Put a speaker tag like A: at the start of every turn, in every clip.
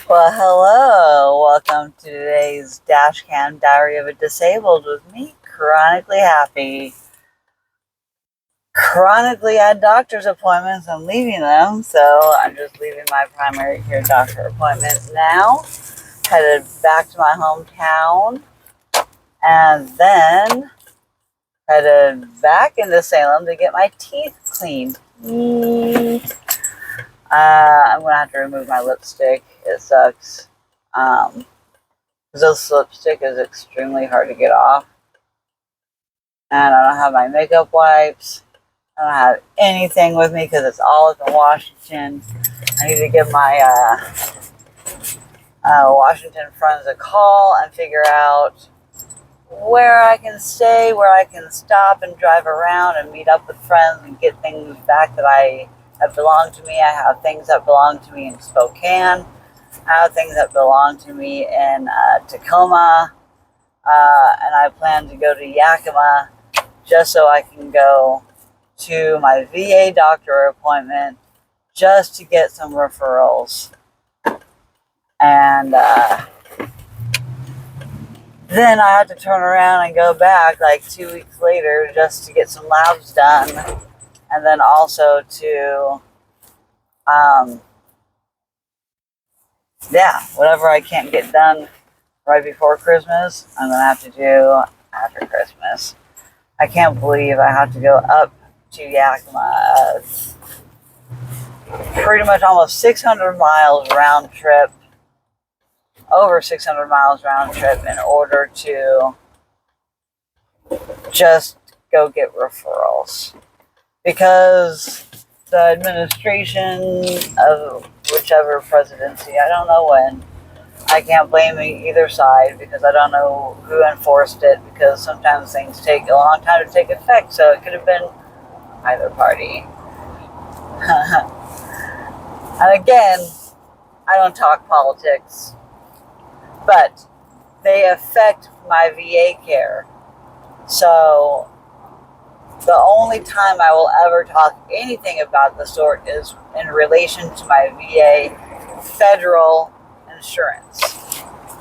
A: Well, hello. Welcome to today's Dashcam Diary of a Disabled with me, Chronically Happy. Chronically at doctor's appointments. I'm leaving them, so I'm just leaving my primary care doctor appointment now. Headed back to my hometown, and then headed back into Salem to get my teeth cleaned. I'm going to have to remove my lipstick. It sucks. This lipstick is extremely hard to get off. And I don't have my makeup wipes. I don't have anything with me because it's all up in Washington. I need to give my Washington friends a call and figure out where I can stay, where I can stop and drive around and meet up with friends and get things back that belong to me. I have things that belong to me in Spokane. I have things that belong to me in Tacoma. And I plan to go to Yakima just so I can go to my VA doctor appointment just to get some referrals. And then I have to turn around and go back like 2 weeks later just to get some labs done. And then also to, whatever I can't get done right before Christmas, I'm going to have to do after Christmas. I can't believe I have to go up to Yakima. Pretty much almost 600 miles round trip, over 600 miles round trip in order to just go get referrals. Because the administration of whichever presidency, I don't know when, I can't blame either side because I don't know who enforced it, because sometimes things take a long time to take effect, so it could have been either party. And again, I don't talk politics, but they affect my VA care. So the only time I will ever talk anything about the sort is in relation to my VA federal insurance,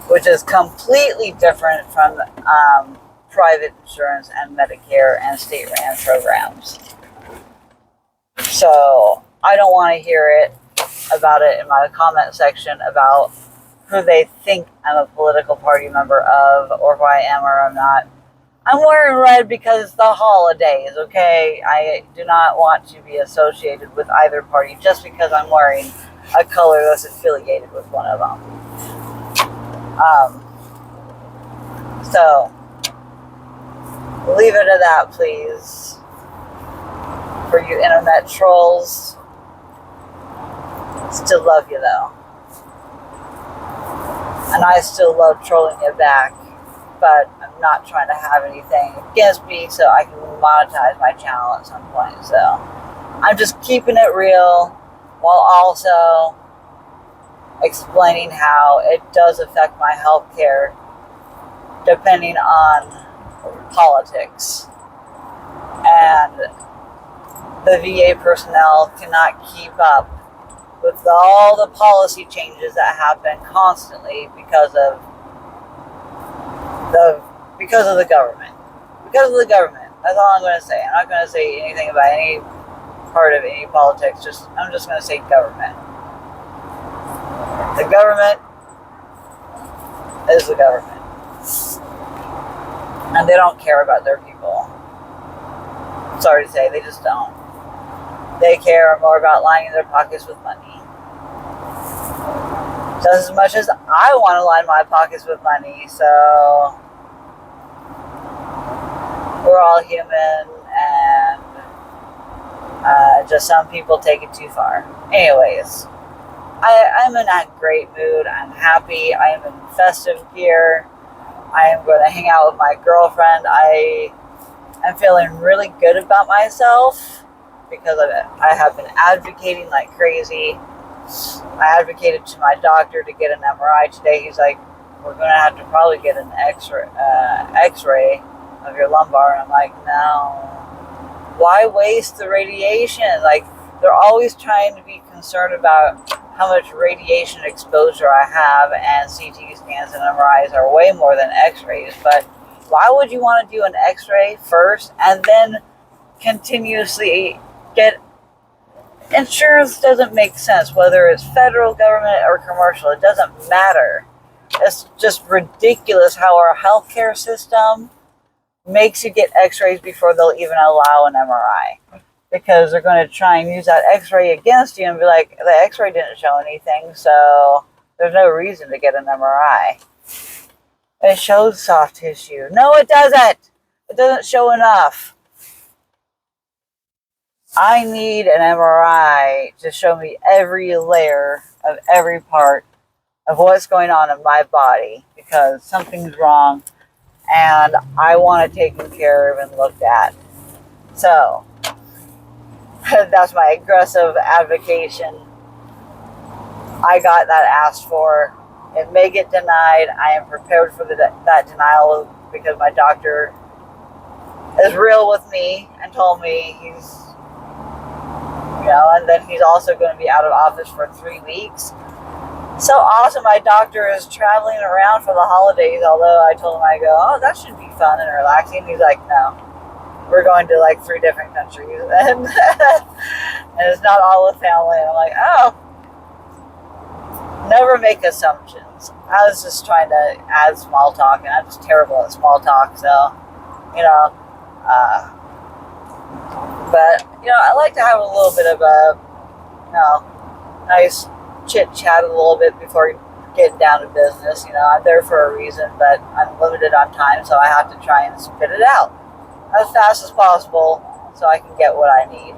A: which is completely different from private insurance and Medicare and state-ran programs. So I don't want to hear about it in my comment section about who they think I'm a political party member of, or who I am or I'm not. I'm wearing red because it's the holidays, okay? I do not want to be associated with either party just because I'm wearing a color that's affiliated with one of them. So, leave it at that, please. For you internet trolls. Still love you, though. And I still love trolling you back. But I'm not trying to have anything against me so I can monetize my channel at some point. So, I'm just keeping it real while also explaining how it does affect my health care depending on politics. And the VA personnel cannot keep up with all the policy changes that happen constantly because of the government. Because of the government. That's all I'm going to say. I'm not going to say anything about any part of any politics. I'm just going to say government. The government is the government. And they don't care about their people. Sorry to say, they just don't. They care more about lining their pockets with money. Just as much as I want to line my pockets with money, so we're all human, and just some people take it too far. Anyways, I'm in a great mood. I'm happy. I am in festive gear. I am going to hang out with my girlfriend. I'm feeling really good about myself because I have been advocating like crazy. I advocated to my doctor to get an MRI today. He's like, we're going to have to probably get an X-ray of your lumbar. And I'm like, no. Why waste the radiation? Like, they're always trying to be concerned about how much radiation exposure I have, and CT scans and MRIs are way more than x-rays. But why would you want to do an x-ray first and then continuously get insurance? Doesn't make sense, whether it's federal government or commercial. It doesn't matter. It's just ridiculous how our healthcare system makes you get x-rays before they'll even allow an MRI, because they're going to try and use that x-ray against you and be like, the x-ray didn't show anything, so there's no reason to get an MRI. It shows soft tissue. No, it doesn't. It doesn't show enough. I need an MRI to show me every layer of every part of what's going on in my body, because something's wrong and I want it taken care of and looked at. So that's my aggressive advocation. I got that asked for. It may get denied. I am prepared for that denial, because my doctor is real with me and told me he's, and then he's also going to be out of office for 3 weeks. So awesome. My doctor is traveling around for the holidays, although I told him, I go, oh, that should be fun and relaxing. He's like, no, we're going to like 3 different countries, and it's not all with family. And I'm like, oh, never make assumptions. I was just trying to add small talk, and I'm just terrible at small talk. So, but I like to have a little bit of a, nice chit chat a little bit before getting down to business. I'm there for a reason, but I'm limited on time, so I have to try and spit it out as fast as possible so I can get what I need.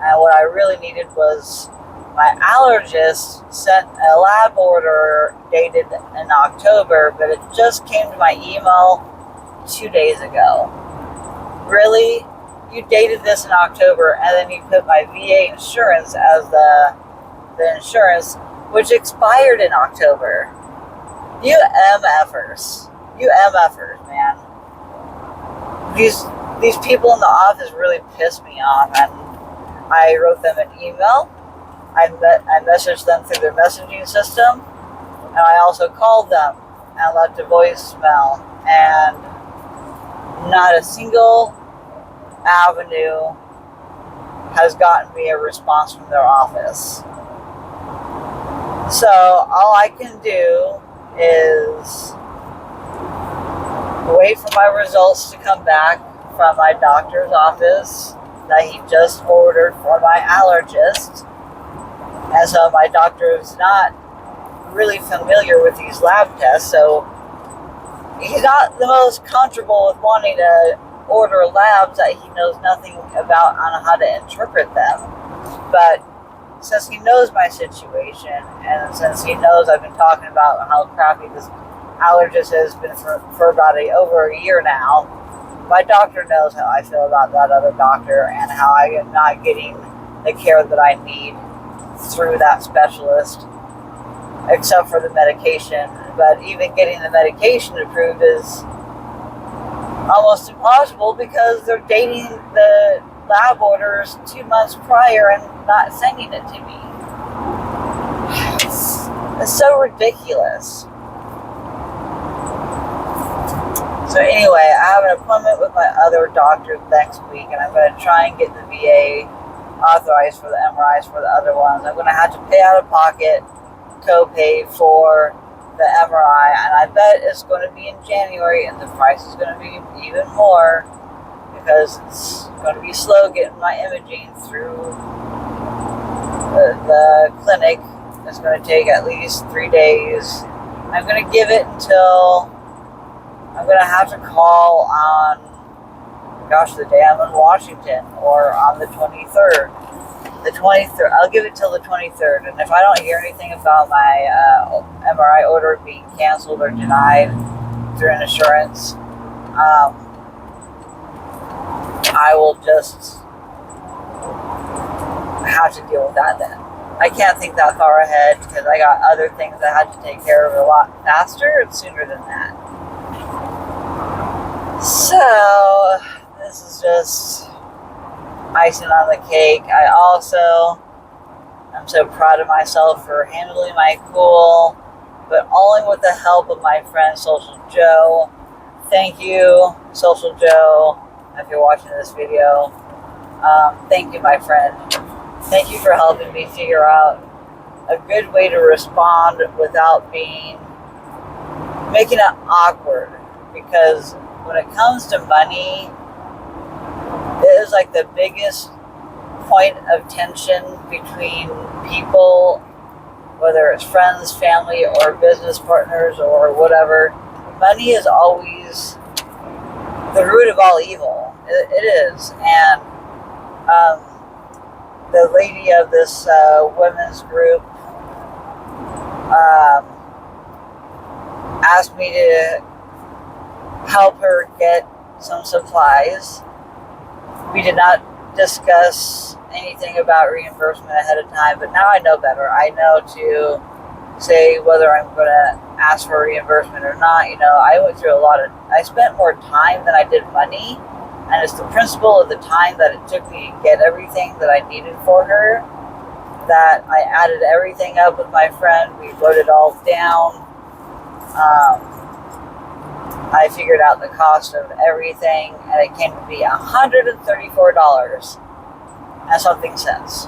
A: And what I really needed was, my allergist sent a lab order dated in October, but it just came to my email 2 days ago. Really? You dated this in October, and then you put my VA insurance as the insurance, which expired in October. You MFers. You MFers, man. These people in the office really piss me off, and I wrote them an email. I messaged them through their messaging system, and I also called them and left a voicemail, and not a single avenue has gotten me a response from their office. So all I can do is wait for my results to come back from my doctor's office that he just ordered for my allergist. And so my doctor is not really familiar with these lab tests, so he's not the most comfortable with wanting to order labs that he knows nothing about on how to interpret them. But since he knows my situation, and since he knows I've been talking about how crappy this allergist has been for about over a year now, my doctor knows how I feel about that other doctor and how I am not getting the care that I need through that specialist, except for the medication. But even getting the medication approved is almost impossible, because they're dating the lab orders 2 months prior and not sending it to me. It's so ridiculous. So anyway, I have an appointment with my other doctor next week, and I'm going to try and get the VA authorized for the MRIs for the other ones. I'm going to have to pay out of pocket copay for the MRI, and I bet it's going to be in January, and the price is going to be even more, because it's going to be slow getting my imaging through the clinic. It's going to take at least 3 days. I'm going to give it until I'm going to have to call on, the day I'm in Washington, or on the 23rd. The 23rd. I'll give it till the 23rd, and if I don't hear anything about my MRI order being canceled or denied through an insurance, I will just have to deal with that then. I can't think that far ahead, because I got other things I had to take care of a lot faster and sooner than that. So this is just icing on the cake. I also I'm so proud of myself for handling my cool, but only with the help of my friend Social Joe. Thank you, Social Joe, if you're watching this video. Thank you, my friend. Thank you for helping me figure out a good way to respond without making it awkward. Because when it comes to money, it is like the biggest point of tension between people, whether it's friends, family, or business partners, or whatever. Money is always the root of all evil. It is. And the lady of this women's group asked me to help her get some supplies. We did not discuss anything about reimbursement ahead of time, but now I know better. I know to say whether I'm going to ask for reimbursement or not. I went through I spent more time than I did money, and it's the principle of the time that it took me to get everything that I needed for her, that I added everything up with my friend. We wrote it all down. I figured out the cost of everything, and it came to be $134 and something cents.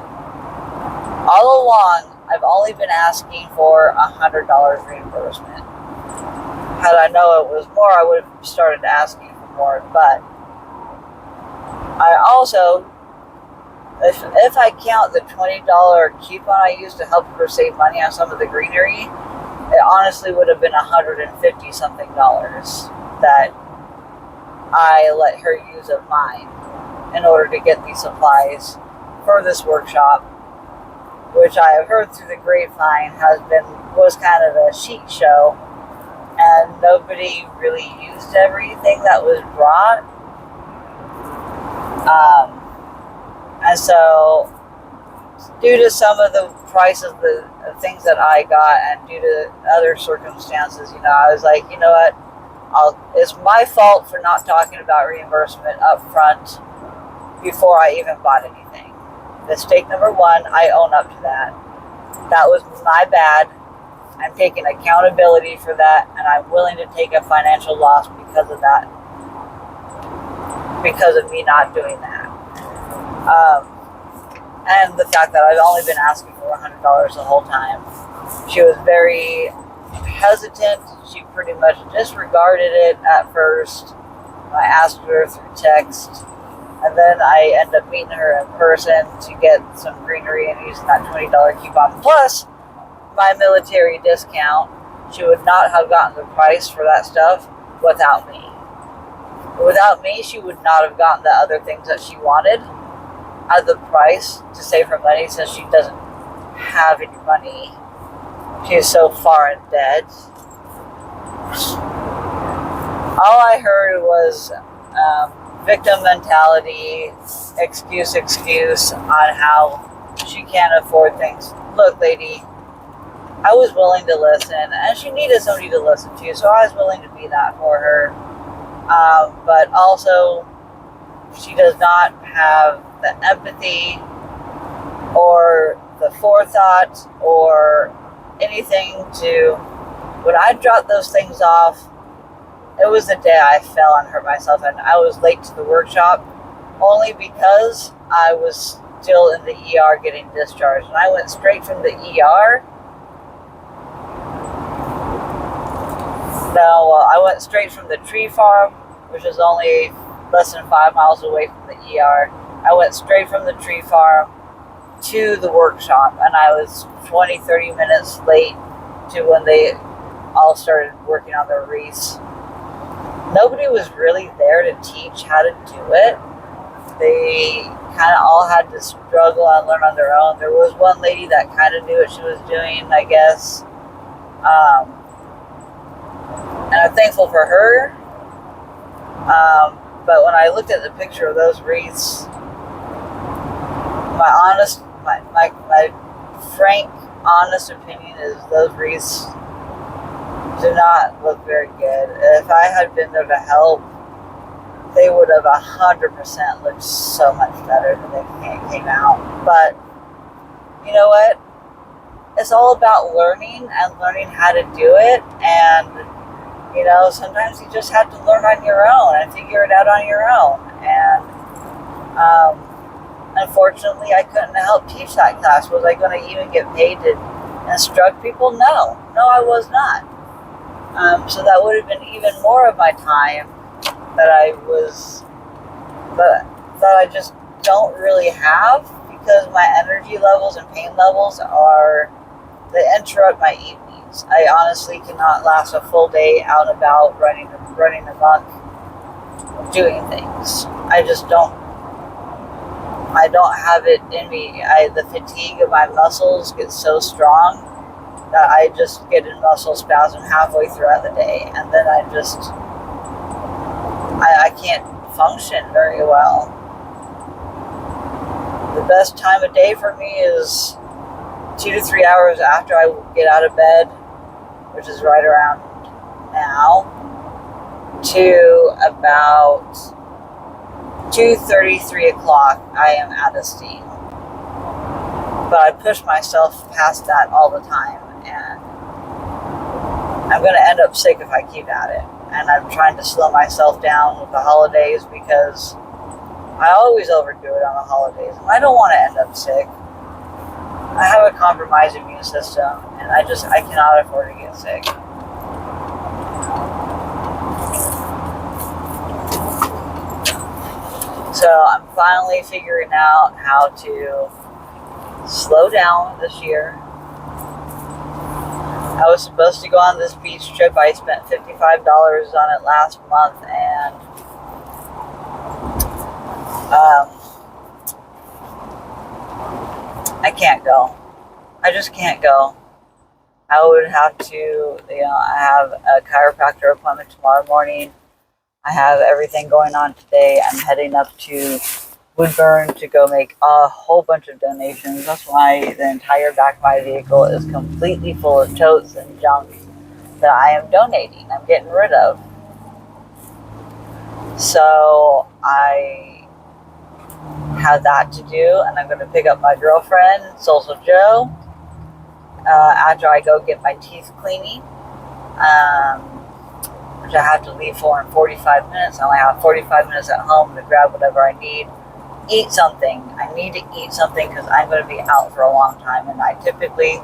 A: All along, I've only been asking for $100 reimbursement. Had I known it was more, I would have started asking for more. But I also, if I count the $20 coupon I used to help her save money on some of the greenery, it honestly would have been $150 something that I let her use of mine in order to get these supplies for this workshop, which I have heard through the grapevine was kind of a sheet show, and nobody really used everything that was brought. And so, due to some of the prices, the things that I got, and due to other circumstances, I was like, you know what? It's my fault for not talking about reimbursement up front before I even bought anything. Mistake number one, I own up to that. That was my bad. I'm taking accountability for that, and I'm willing to take a financial loss because of that. Because of me not doing that. And the fact that I've only been asking for $100 the whole time. She was very hesitant. She pretty much disregarded it at first. I asked her through text, and then I ended up meeting her in person to get some greenery and using that $20 coupon plus my military discount. She would not have gotten the price for that stuff without me. Without me, she would not have gotten the other things that she wanted at the price to save her money, since she doesn't have any money. She is so far in debt. All I heard was victim mentality, excuse on how she can't afford things. Look, lady, I was willing to listen, and she needed somebody to listen to, so I was willing to be that for her. But also, she does not have the empathy or the forethought or anything to... When I dropped those things off, it was the day I fell and hurt myself, and I was late to the workshop only because I was still in the ER getting discharged. And I went straight from the ER. I went straight from the tree farm, which is only less than 5 miles away from the ER. I went straight from the tree farm to the workshop, and I was 20-30 minutes late to when they all started working on their wreaths. Nobody was really there to teach how to do it. They kind of all had to struggle and learn on their own. There was one lady that kind of knew what she was doing, I guess. And I'm thankful for her. But when I looked at the picture of those wreaths, my frank, honest opinion is those wreaths do not look very good. If I had been there to help, they would have 100% looked so much better than they came out. But, you know what? It's all about learning and learning how to do it. And, you know, sometimes you just have to learn on your own and figure it out on your own. And unfortunately, I couldn't help teach that class. Was I going to even get paid to instruct people? No. No, I was not. So that would have been even more of my time that I just don't really have, because my energy levels and pain levels they interrupt my evenings. I honestly cannot last a full day out and about running amok, doing things. I don't have it in me. The fatigue of my muscles gets so strong that I just get in muscle spasm halfway throughout the day, and then I can't function very well. The best time of day for me is 2 to 3 hours after I get out of bed, which is right around now, to about 2:30, 3 o'clock, I am out of steam. But I push myself past that all the time, and I'm going to end up sick if I keep at it. And I'm trying to slow myself down with the holidays, because I always overdo it on the holidays, and I don't want to end up sick. I have a compromised immune system, and I cannot afford to get sick. So I'm finally figuring out how to slow down this year. I was supposed to go on this beach trip. I spent $55 on it last month, and I can't go. I just can't go. I would have to, I have a chiropractor appointment tomorrow morning. I have everything going on today. I'm heading up to Woodburn to go make a whole bunch of donations. That's why the entire back of my vehicle is completely full of totes and junk that I am donating. I'm getting rid of. So I have that to do, and I'm going to pick up my girlfriend, Social Joe, after I go get my teeth cleaning, which I have to leave for in 45 minutes. I only have 45 minutes at home to grab whatever I need. Eat something. I need to eat something because I'm going to be out for a long time, and I typically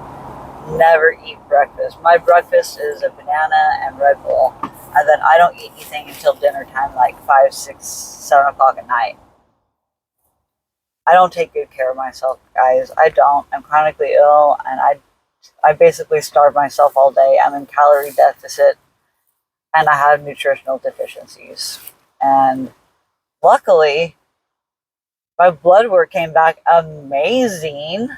A: never eat breakfast. My breakfast is a banana and Red Bull, and then I don't eat anything until dinner time, like 5, 6, 7 o'clock at night. I don't take good care of myself, guys. I don't. I'm chronically ill, and I basically starve myself all day. I'm in calorie deficit, and I have nutritional deficiencies. And luckily, my blood work came back amazing.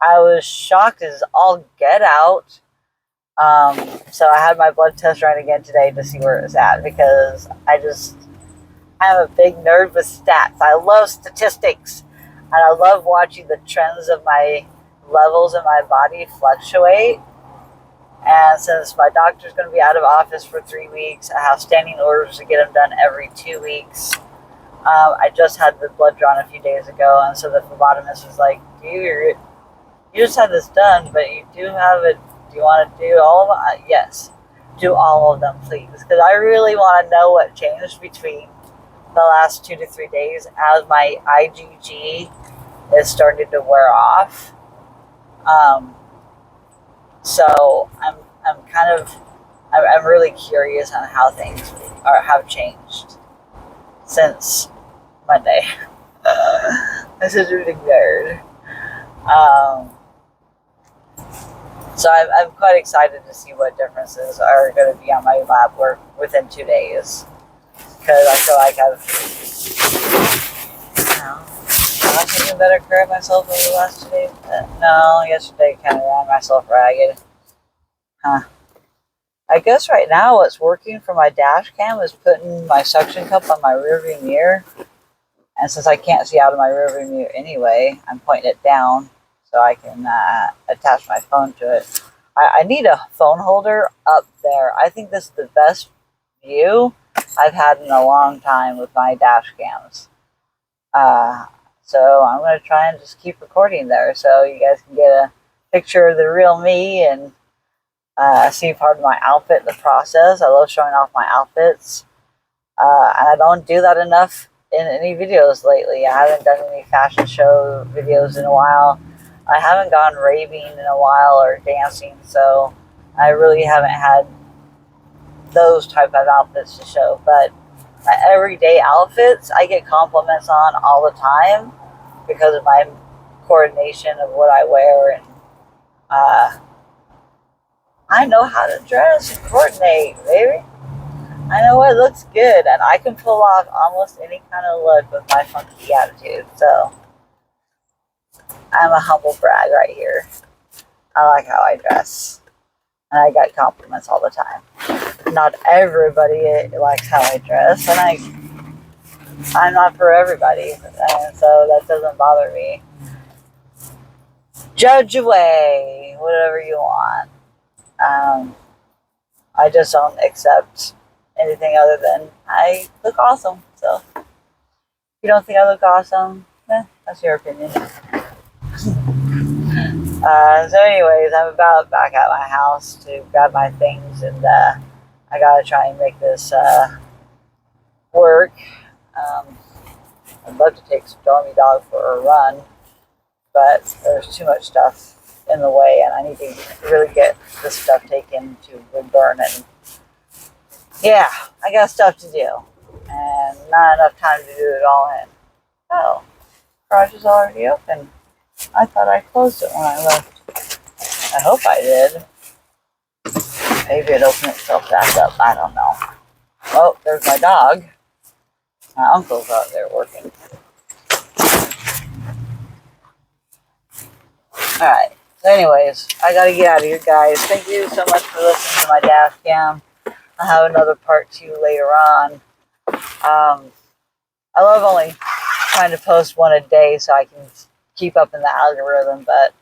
A: I was shocked as all get out. So I had my blood test run again today to see where it was at, because I'm a big nerd with stats. I love statistics, and I love watching the trends of my levels in my body fluctuate. And since my doctor's going to be out of office for 3 weeks, I have standing orders to get them done every 2 weeks. I just had the blood drawn a few days ago, and so the phlebotomist was like, you just had this done, but you do have it. Do you want to do all of them? Yes, do all of them, please, because I really want to know what changed between the last 2 to 3 days as my IgG is starting to wear off. So I'm really curious on how things have changed since Monday. This is really weird. So I'm quite excited to see what differences are going to be on my lab work within 2 days, because I feel like I've taken better care of myself over the last 2 days. No, yesterday kind of ran myself ragged. I guess right now what's working for my dash cam is putting my suction cup on my rearview mirror. And since I can't see out of my rearview mirror anyway, I'm pointing it down so I can attach my phone to it. I need a phone holder up there. I think this is the best view I've had in a long time with my dash cams. So I'm going to try and just keep recording there so you guys can get a picture of the real me and see part of my outfit in the process. I love showing off my outfits. And I don't do that enough in any videos lately. I haven't done any fashion show videos in a while. I haven't gone raving in a while or dancing, so I really haven't had those type of outfits to show. But my everyday outfits, I get compliments on all the time because of my coordination of what I wear, and I know how to dress and coordinate, baby. I know what looks good, and I can pull off almost any kind of look with my funky attitude. So I'm a humble brag right here. I like how I dress, and I get compliments all the time. Not everybody likes how I dress, and I'm not for everybody, and so that doesn't bother me. Judge away, whatever you want. I just don't accept anything other than I look awesome. So if you don't think I look awesome, that's your opinion. So anyways, I'm about back at my house to grab my things, and I gotta try and make this work. I'd love to take Stormy Dog for a run, but there's too much stuff in the way, and I need to really get this stuff taken to wood burn. And yeah, I got stuff to do, and not enough time to do it all in. Oh, garage is already open. I thought I closed it when I left. I hope I did. Maybe it opened itself back up. I don't know. Oh, there's my dog. My uncle's out there working. Alright. So anyways, I gotta get out of here, guys. Thank you so much for listening to my Dashcam. I'll have another part 2 later on. I love only trying to post one a day so I can keep up in the algorithm, but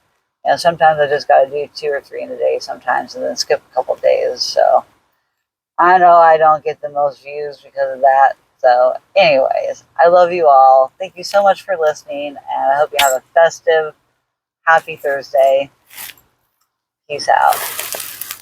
A: sometimes I just gotta do 2 or 3 in a day sometimes and then skip a couple days. So I know I don't get the most views because of that. So anyways, I love you all. Thank you so much for listening, and I hope you have a festive, happy Thursday. Peace out.